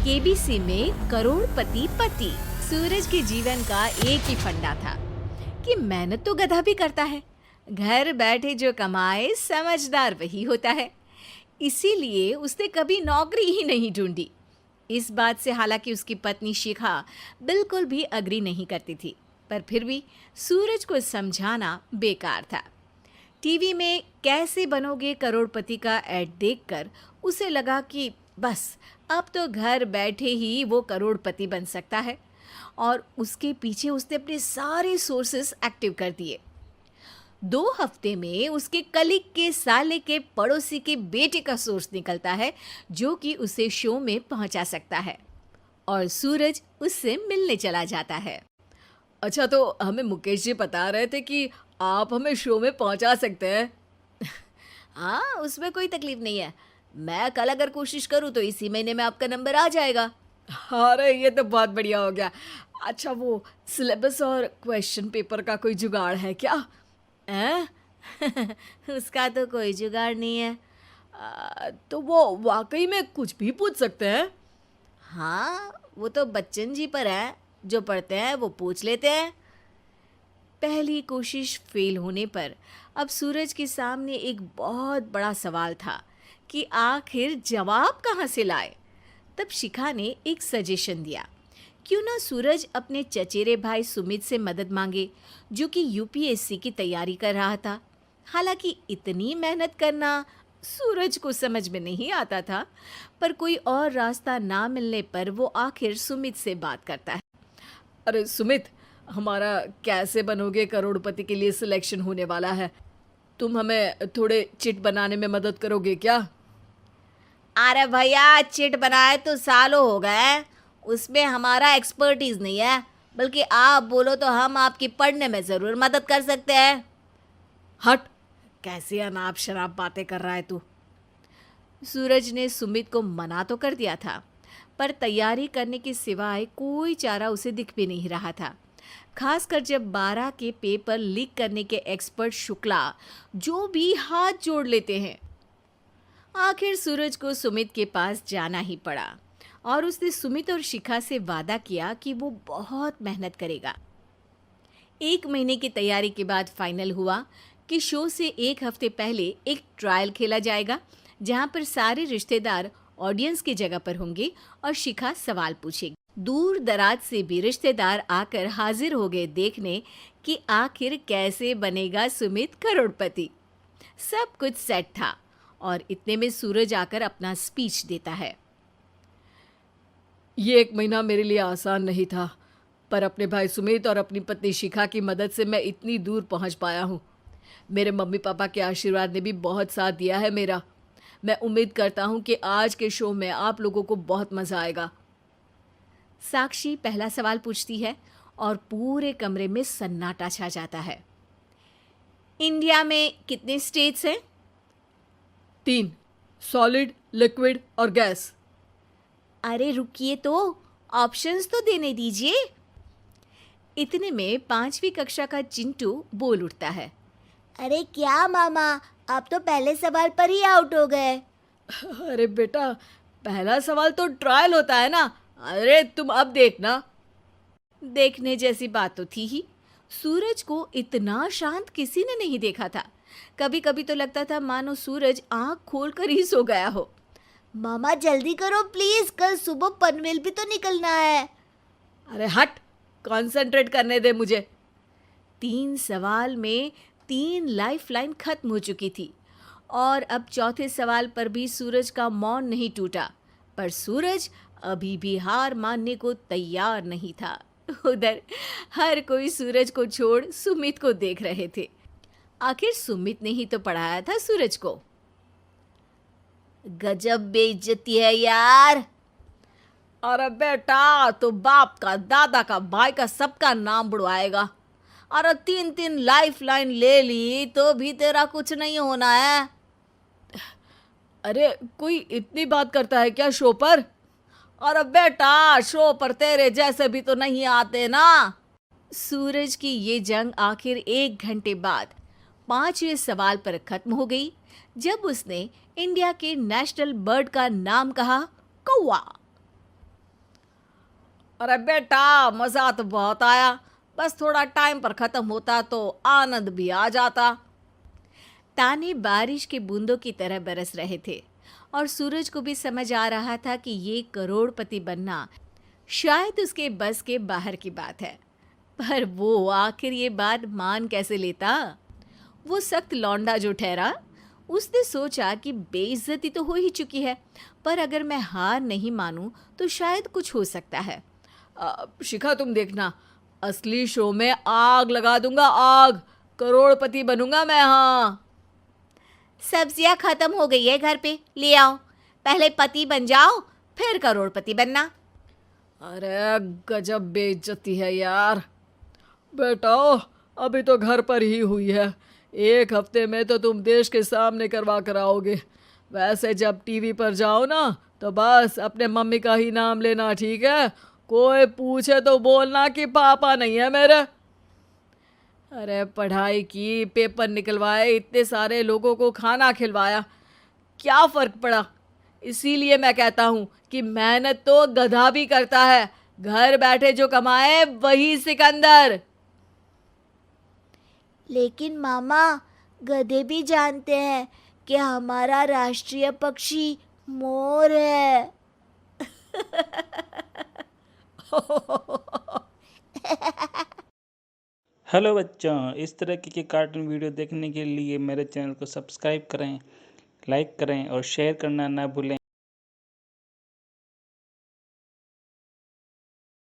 KBC में करोड़पति पति। सूरज के जीवन का एक ही फंडा था कि मेहनत तो गधा भी करता है, घर बैठे जो कमाए समझदार वही होता है। इसीलिए उसने कभी नौकरी ही नहीं ढूंढी। इस बात से हालांकि उसकी पत्नी शिखा बिल्कुल भी अग्री नहीं करती थी, पर फिर भी सूरज को समझाना बेकार था। टीवी में कैसे बनोगे करोड़पति का ऐड देखकर उसे लगा कि बस अब तो घर बैठे ही वो करोड़पति बन सकता है, और उसके पीछे उसने अपने सारे सोर्सेस एक्टिव कर दिए। 2 हफ्ते में उसके कलीग के साले के पड़ोसी के बेटे का सोर्स निकलता है जो कि उसे शो में पहुंचा सकता है, और सूरज उससे मिलने चला जाता है। अच्छा, तो हमें मुकेश जी बता रहे थे कि आप हमें शो में पहुंचा सकते हैं। हाँ, उसमें कोई तकलीफ नहीं है। मैं कल अगर कोशिश करूँ तो इसी महीने में आपका नंबर आ जाएगा। अरे ये तो बहुत बढ़िया हो गया। अच्छा, वो सिलेबस और क्वेश्चन पेपर का कोई जुगाड़ है क्या? हैं? उसका तो कोई जुगाड़ नहीं है। तो वो वाकई में कुछ भी पूछ सकते हैं? हाँ, वो तो बच्चन जी पर है, जो पढ़ते हैं वो पूछ लेते हैं। पहली कोशिश फेल होने पर अब सूरज के सामने एक बहुत बड़ा सवाल था कि आखिर जवाब कहाँ से लाए। तब शिखा ने एक सजेशन दिया, क्यों ना सूरज अपने चचेरे भाई सुमित से मदद मांगे, जो कि यूपीएससी की तैयारी कर रहा था। हालांकि इतनी मेहनत करना सूरज को समझ में नहीं आता था, पर कोई और रास्ता ना मिलने पर वो आखिर सुमित से बात करता है। अरे सुमित, हमारा कैसे बनोगे करोड़पति के लिए सिलेक्शन होने वाला है। तुम हमें थोड़े चिट बनाने में मदद करोगे क्या? अरे भैया, चिट बनाए तो सालों हो गए, उसमें हमारा एक्सपर्टीज नहीं है, बल्कि आप बोलो तो हम आपकी पढ़ने में ज़रूर मदद कर सकते हैं। हट, कैसी अनाप शराब बातें कर रहा है तू। सूरज ने सुमित को मना तो कर दिया था, पर तैयारी करने के सिवाय कोई चारा उसे दिख भी नहीं रहा था। खासकर जब 12 के पेपर लीक करने के एक्सपर्ट शुक्ला जो भी हाथ जोड़ लेते हैं। आखिर सूरज को सुमित के पास जाना ही पड़ा, और उसने सुमित और शिखा से वादा किया कि वो बहुत मेहनत करेगा। 1 महीने की तैयारी के बाद फाइनल हुआ कि शो से 1 हफ्ते पहले एक ट्रायल खेला जाएगा, जहां पर सारे रिश्तेदार ऑडियंस की जगह पर होंगे और शिखा सवाल पूछेगी। दूर दराज से भी रिश्तेदार आकर हाजिर हो गए देखने कि आखिर कैसे बनेगा सुमित करोड़पति। सब कुछ सेट था, और इतने में सूरज आकर अपना स्पीच देता है। ये 1 महीना मेरे लिए आसान नहीं था, पर अपने भाई सुमित और अपनी पत्नी शिखा की मदद से मैं इतनी दूर पहुंच पाया हूँ। मेरे मम्मी पापा के आशीर्वाद ने भी बहुत साथ दिया है मेरा। मैं उम्मीद करता हूँ कि आज के शो में आप लोगों को बहुत मज़ा आएगा। साक्षी पहला सवाल पूछती है और पूरे कमरे में सन्नाटा छा जाता है। इंडिया में कितने स्टेट्स हैं? 3, सॉलिड, लिक्विड और गैस। अरे रुकिए, तो ऑप्शंस तो देने दीजिए। इतने में 5वीं कक्षा का चिंटू बोल उठता है। अरे क्या मामा, आप तो पहले सवाल पर ही आउट हो गए। अरे बेटा, पहला सवाल तो ट्रायल होता है ना। अरे तुम अब देखना। देखने जैसी बात तो थी ही। सूरज को इतना शांत किसी ने नहीं देखा था। कभी कभी तो लगता था मानो सूरज आंख खोलकर ही सो गया हो। मामा जल्दी करो प्लीज, कल सुबह पनवेल भी तो निकलना है। अरे हट, कंसंट्रेट करने दे मुझे। 3 सवाल में 3 लाइफलाइन खत्म हो चुकी थी, और अब चौथे सवाल पर भी सूरज का मौन नहीं टूटा। पर सूरज अभी भी हार मानने को तैयार नहीं था। उधर हर कोई सूरज को छोड़ सुमित को देख रहे थे। आखिर सुमित ने ही तो पढ़ाया था सूरज को। गजब बेइज्जती है यार। अरे बेटा, तो बाप का, दादा का, भाई का, सबका नाम बुड़वाएगा। अरे 3 लाइफलाइन ले ली तो भी तेरा कुछ नहीं होना है। अरे कोई इतनी बात करता है क्या शो पर? अरे बेटा, शो पर तेरे जैसे भी तो नहीं आते ना। सूरज की ये जंग आखिर 1 घंटे बाद 5वें सवाल पर खत्म हो गई, जब उसने इंडिया के नेशनल बर्ड का नाम कहा, कौवा। अरे बेटा, मज़ा तो बहुत आया, बस थोड़ा टाइम पर ख़त्म होता तो आनंद भी आ जाता। ताने बारिश के बूंदों की तरह बरस रहे थे और सूरज को भी समझ आ रहा था कि ये करोड़पति बनना शायद उसके बस के बाहर की बात है। पर वो आखिर ये बात मान कैसे लेता? वो सख्त लौंडा जो ठहरा, उसने सोचा कि बेइज्जती तो हो ही चुकी है, पर अगर मैं हार नहीं मानूं तो शायद कुछ हो सकता है। शिखा, तुम देखना, असली शो में आग लगा दूंगा, आग। करोड़पति बनूंगा मैं, हाँ। सब्जियां खत्म हो गई है घर पे, ले आओ। पहले पति बन जाओ, फिर करोड़पति बनना। अरे गजब बेइज्जती है यार। बेटा, अभी तो घर पर ही हुई है, 1 हफ्ते में तो तुम देश के सामने करवा कर आओगे। वैसे जब टीवी पर जाओ ना, तो बस अपने मम्मी का ही नाम लेना, ठीक है? कोई पूछे तो बोलना कि पापा नहीं है मेरे। अरे पढ़ाई की, पेपर निकलवाए, इतने सारे लोगों को खाना खिलवाया, क्या फ़र्क पड़ा? इसीलिए मैं कहता हूँ कि मेहनत तो गधा भी करता है, घर बैठे जो कमाए वही सिकंदर। लेकिन मामा, गधे भी जानते हैं कि हमारा राष्ट्रीय पक्षी मोर है। हेलो बच्चों, इस तरह के कार्टून वीडियो देखने के लिए मेरे चैनल को सब्सक्राइब करें, लाइक करें और शेयर करना ना भूलें।